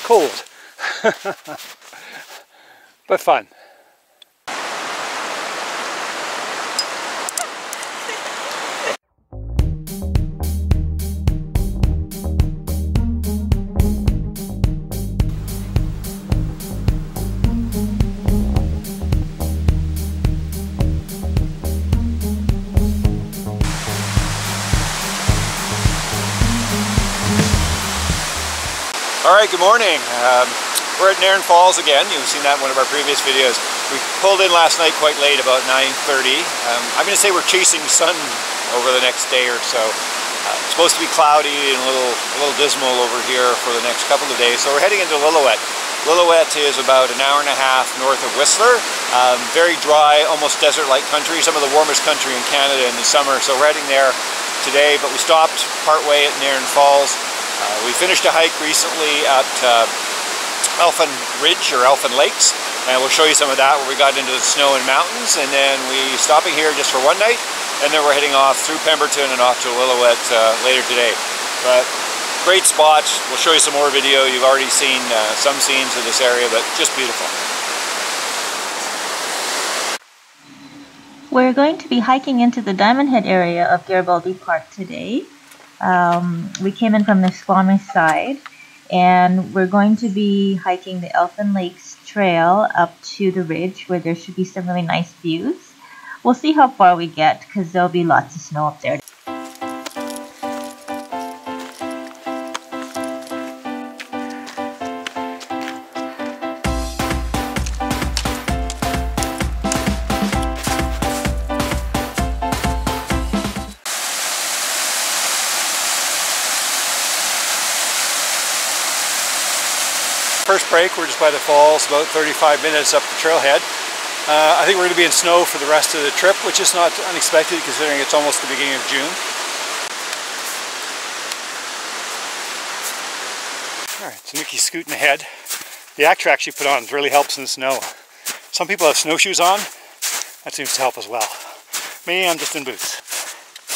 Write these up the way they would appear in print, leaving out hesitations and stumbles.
cold, but fun. Alright, good morning. We're at Nairn Falls again. You've seen that in one of our previous videos. We pulled in last night quite late, about 9:30. I'm going to say we're chasing sun over the next day or so. It's supposed to be cloudy and a little dismal over here for the next couple of days. So we're heading into Lillooet. Lillooet is about an hour and a half north of Whistler. Very dry, almost desert-like country. Some of the warmest country in Canada in the summer. So we're heading there today, but we stopped partway at Nairn Falls. We finished a hike recently at Elfin Lakes, and we'll show you some of that where we got into the snow and mountains, and then we stopping here just for one night, and then we're heading off through Pemberton and off to Lillooet later today. But great spot. We'll show you some more video. You've already seen some scenes of this area, but just beautiful. We're going to be hiking into the Diamond Head area of Garibaldi Park today. We came in from the Squamish side, and we're going to be hiking the Elfin Lakes trail up to the ridge where there should be some really nice views. We'll see how far we get because there'll be lots of snow up there. First break, we're just by the falls, about 35 minutes up the trailhead. I think we're going to be in snow for the rest of the trip, which is not unexpected considering it's almost the beginning of June. Alright, so Nikki's scooting ahead. The Yack-Track she put on really helps in the snow. Some people have snowshoes on. That seems to help as well. Me, I'm just in boots.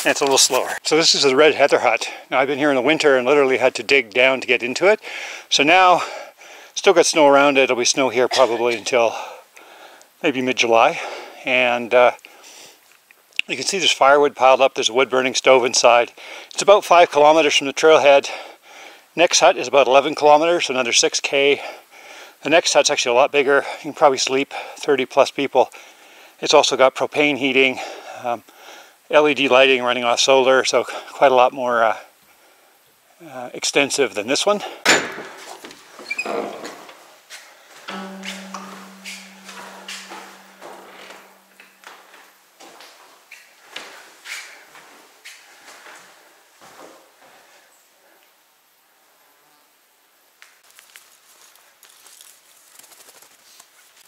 And it's a little slower. So this is the Red Heather Hut. Now I've been here in the winter and literally had to dig down to get into it. So now, still got snow around it. It'll be snow here probably until maybe mid-July. And you can see there's firewood piled up. There's a wood-burning stove inside. It's about 5 kilometers from the trailhead. Next hut is about 11 kilometers, so another 6K. The next hut's actually a lot bigger. You can probably sleep 30 plus people. It's also got propane heating, LED lighting running off solar, so quite a lot more extensive than this one.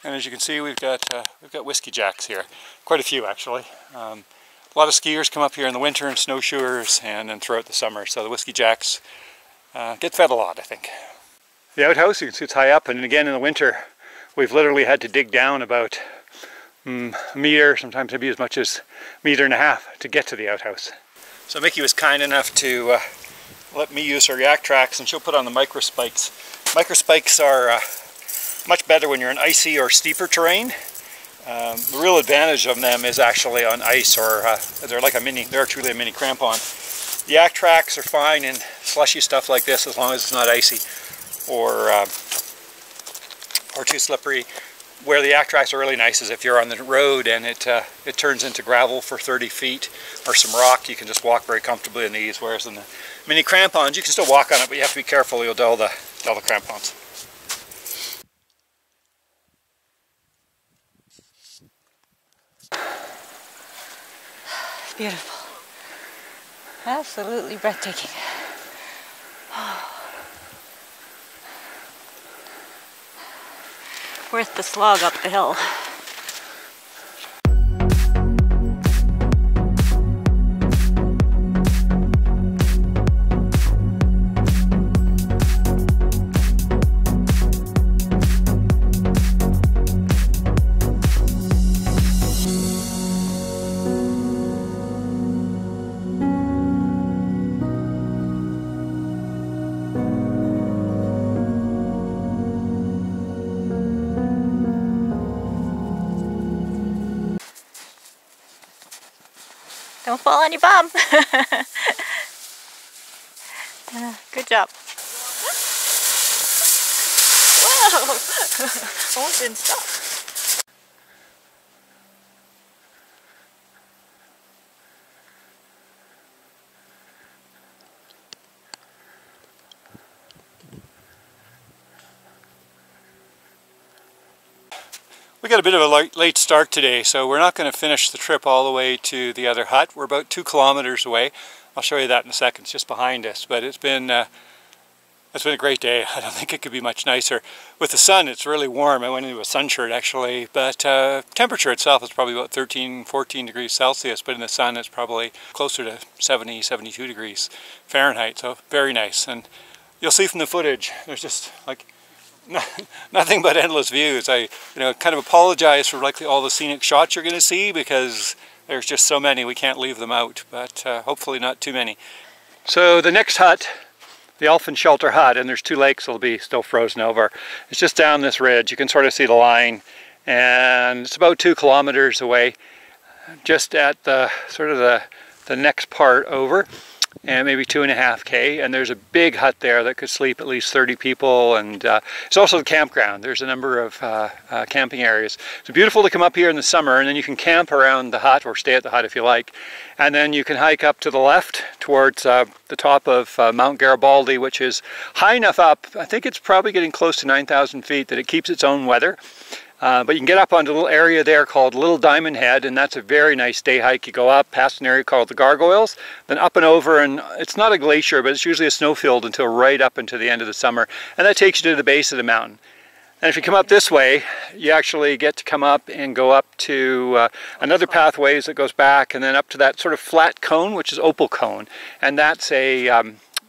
And as you can see, we've got whiskey jacks here, quite a few actually. A lot of skiers come up here in the winter and snowshoers, and then throughout the summer. So the whiskey jacks get fed a lot, I think. The outhouse, you can see it's high up, and again in the winter, we've literally had to dig down about a meter, sometimes maybe as much as a meter and a half to get to the outhouse. So Mickey was kind enough to let me use her Yack-Tracks, and she'll put on the micro spikes. Micro spikes are much better when you're in icy or steeper terrain. The real advantage of them is actually on ice, or they're truly a mini crampon. The Yack-Tracks are fine in slushy stuff like this as long as it's not icy or too slippery. Where the Yack-Tracks are really nice is if you're on the road and it turns into gravel for 30 feet or some rock, you can just walk very comfortably in these, whereas in the mini crampons you can still walk on it, but you have to be careful, you'll dull the crampons. Beautiful. Absolutely breathtaking. Worth the slog up the hill. Don't fall on your bum. Good job. Whoa! Almost didn't stop. We got a bit of a late start today, so we're not going to finish the trip all the way to the other hut. We're about 2 kilometers away. I'll show you that in a second. It's just behind us, but it's been a great day. I don't think it could be much nicer. With the sun, it's really warm. I went into a sun shirt actually, but temperature itself is probably about 13, 14 degrees Celsius, but in the sun it's probably closer to 70, 72 degrees Fahrenheit, so very nice. And you'll see from the footage, there's just like nothing but endless views. I kind of apologize for likely all the scenic shots you're going to see because there's just so many we can't leave them out, but hopefully not too many. So the next hut, the Elfin Shelter Hut, and there's 2 lakes that'll be still frozen over. It's just down this ridge. You can sort of see the line, and it's about 2 kilometers away, just at the sort of the next part over, and maybe 2.5 km, and there's a big hut there that could sleep at least 30 people, and it's also the campground. There's a number of camping areas. It's beautiful to come up here in the summer, and then you can camp around the hut or stay at the hut if you like, and then you can hike up to the left towards the top of Mount Garibaldi, which is high enough up. I think it's probably getting close to 9,000 feet that it keeps its own weather. But you can get up onto a little area there called Little Diamond Head, and that's a very nice day hike. You go up past an area called the Gargoyles, then up and over, and it's not a glacier, but it's usually a snowfield until right up into the end of the summer, and that takes you to the base of the mountain. And if you come up this way, you actually get to come up and go up to another pathways that goes back, and then up to that sort of flat cone, which is Opal Cone, and that's a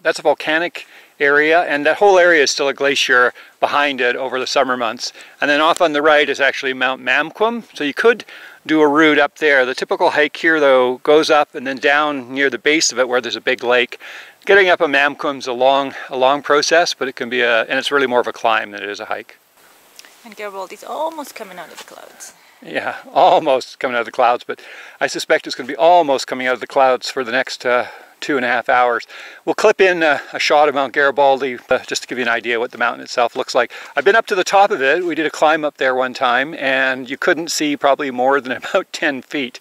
volcanic area, and that whole area is still a glacier behind it over the summer months. And then off on the right is actually Mount Mamquam, so you could do a route up there. The typical hike here though goes up and then down near the base of it where there's a big lake. Getting up a Mamquam's a long process, but it can be and it's really more of a climb than it is a hike. And Garibaldi's almost coming out of the clouds. Yeah, almost coming out of the clouds, but I suspect it's going to be almost coming out of the clouds for the next 2.5 hours. We'll clip in a shot of Mount Garibaldi just to give you an idea what the mountain itself looks like. I've been up to the top of it. We did a climb up there one time, and you couldn't see probably more than about 10 feet.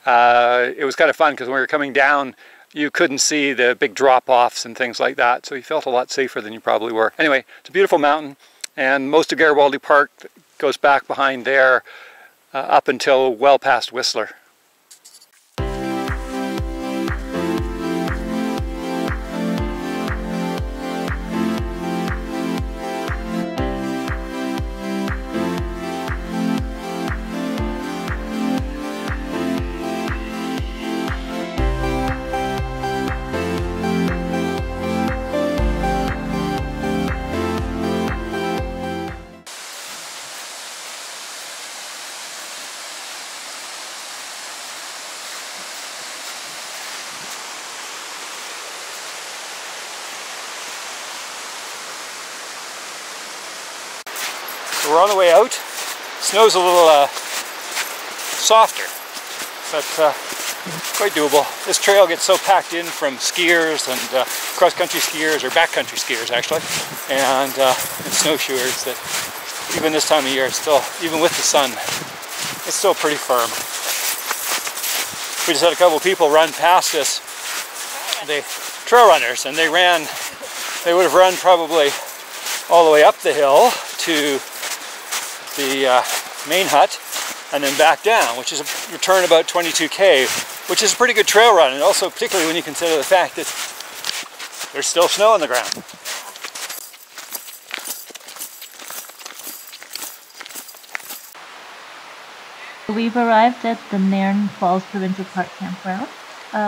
It was kind of fun because when we were coming down, you couldn't see the big drop-offs and things like that, so you felt a lot safer than you probably were. Anyway, it's a beautiful mountain, and most of Garibaldi Park goes back behind there up until well past Whistler. So we're on the way out. Snow's a little softer, but quite doable. This trail gets so packed in from skiers and cross-country skiers, or backcountry skiers actually, and snowshoers that even this time of year, it's still, even with the sun, it's still pretty firm. We just had a couple people run past us, the trail runners, and they would have run probably all the way up the hill to the main hut and then back down, which is a return about 22K, which is a pretty good trail run, and also particularly when you consider the fact that there's still snow on the ground. We've arrived at the Nairn Falls Provincial Park campground.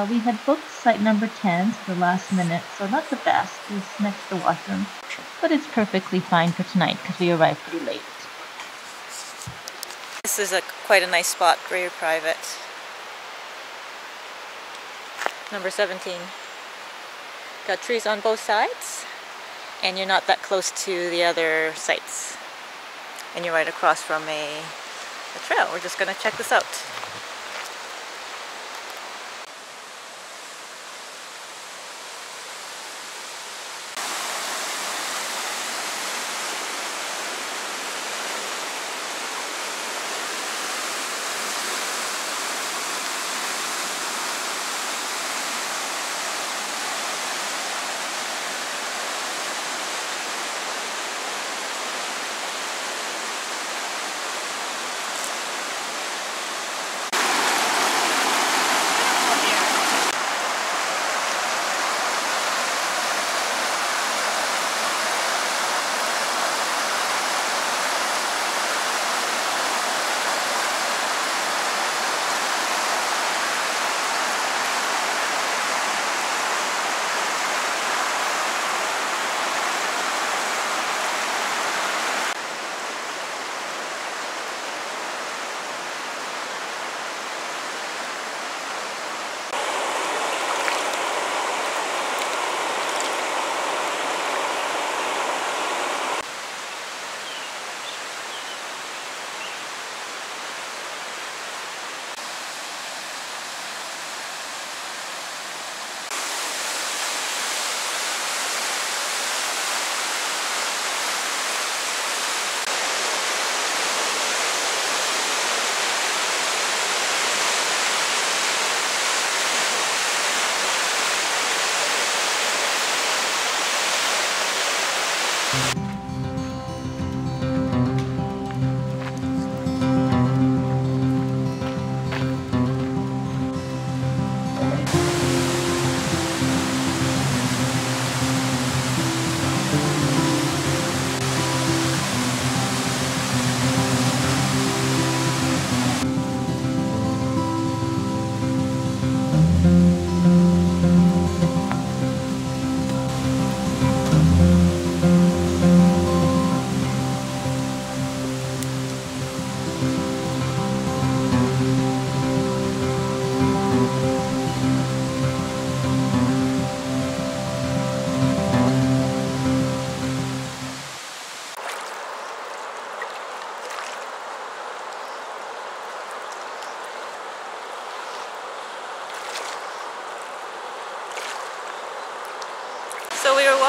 We had booked site number 10 for the last minute, so not the best. It's next to the washroom, but it's perfectly fine for tonight because we arrived pretty late. This is quite a nice spot, very private. Number 17. Got trees on both sides, and you're not that close to the other sites. And you're right across from a trail. We're just going to check this out.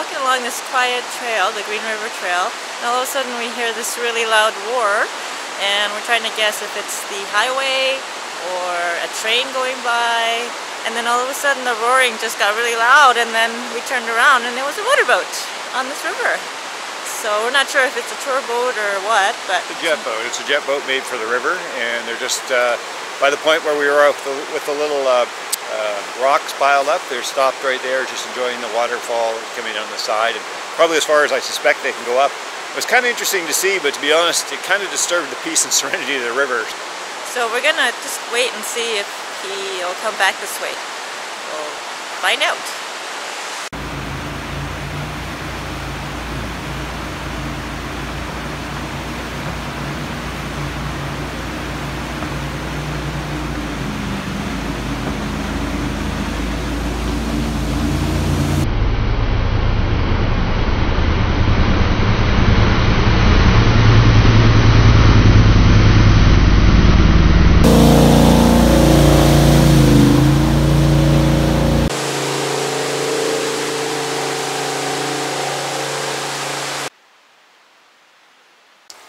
walking along this quiet trail, the Green River Trail, and all of a sudden we hear this really loud roar, and we're trying to guess if it's the highway or a train going by, and then all of a sudden the roaring just got really loud, and then we turned around and it was a motorboat on this river. So we're not sure if it's a tour boat or what, but... It's a jet boat. It's a jet boat made for the river, and they're just by the point where we were out with the little rocks piled up. They're stopped right there, just enjoying the waterfall coming on the side, and probably as far as I suspect they can go up. It was kind of interesting to see, but to be honest, it kind of disturbed the peace and serenity of the river. So we're gonna just wait and see if he'll come back this way. We'll find out.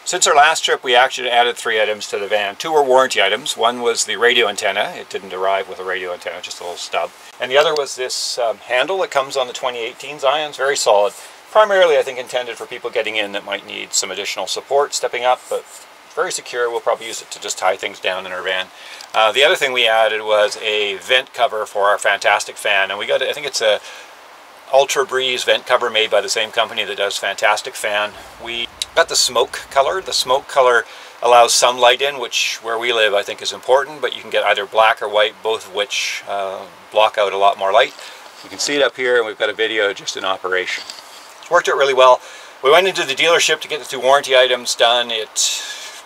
Since our last trip, we actually added 3 items to the van. 2 were warranty items. One was the radio antenna. It didn't arrive with a radio antenna, just a little stub. And the other was this handle that comes on the 2018 Zion. It's very solid. Primarily, I think, intended for people getting in that might need some additional support stepping up, but very secure. We'll probably use it to just tie things down in our van. The other thing we added was a vent cover for our fantastic fan. And we got, I think it's a Ultra Breeze vent cover made by the same company that does Fantastic Fan. We got the smoke color. The smoke color allows some light in, which where we live I think is important, but you can get either black or white, both of which block out a lot more light. You can see it up here, and we've got a video just in operation. It's worked out really well. We went into the dealership to get the 2 warranty items done. It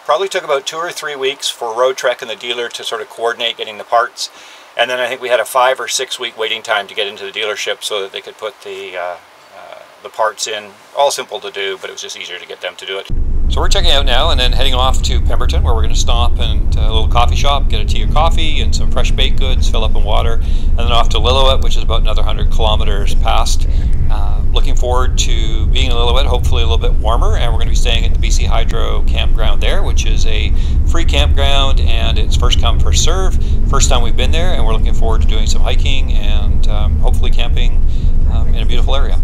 probably took about 2 or 3 weeks for Roadtrek and the dealer to sort of coordinate getting the parts. And then I think we had a 5 or 6 week waiting time to get into the dealership so that they could put the parts in. All simple to do, but it was just easier to get them to do it. So we're checking out now and then heading off to Pemberton, where we're going to stop and a little coffee shop, get a tea or coffee and some fresh baked goods, fill up in water, and then off to Lillooet, which is about another 100 kilometers past. Looking forward to being in Lillooet, hopefully a little bit warmer, and we're going to be staying at the BC Hydro campground there, which is a free campground, and it's first come, first serve. First time we've been there, and we're looking forward to doing some hiking and hopefully camping in a beautiful area.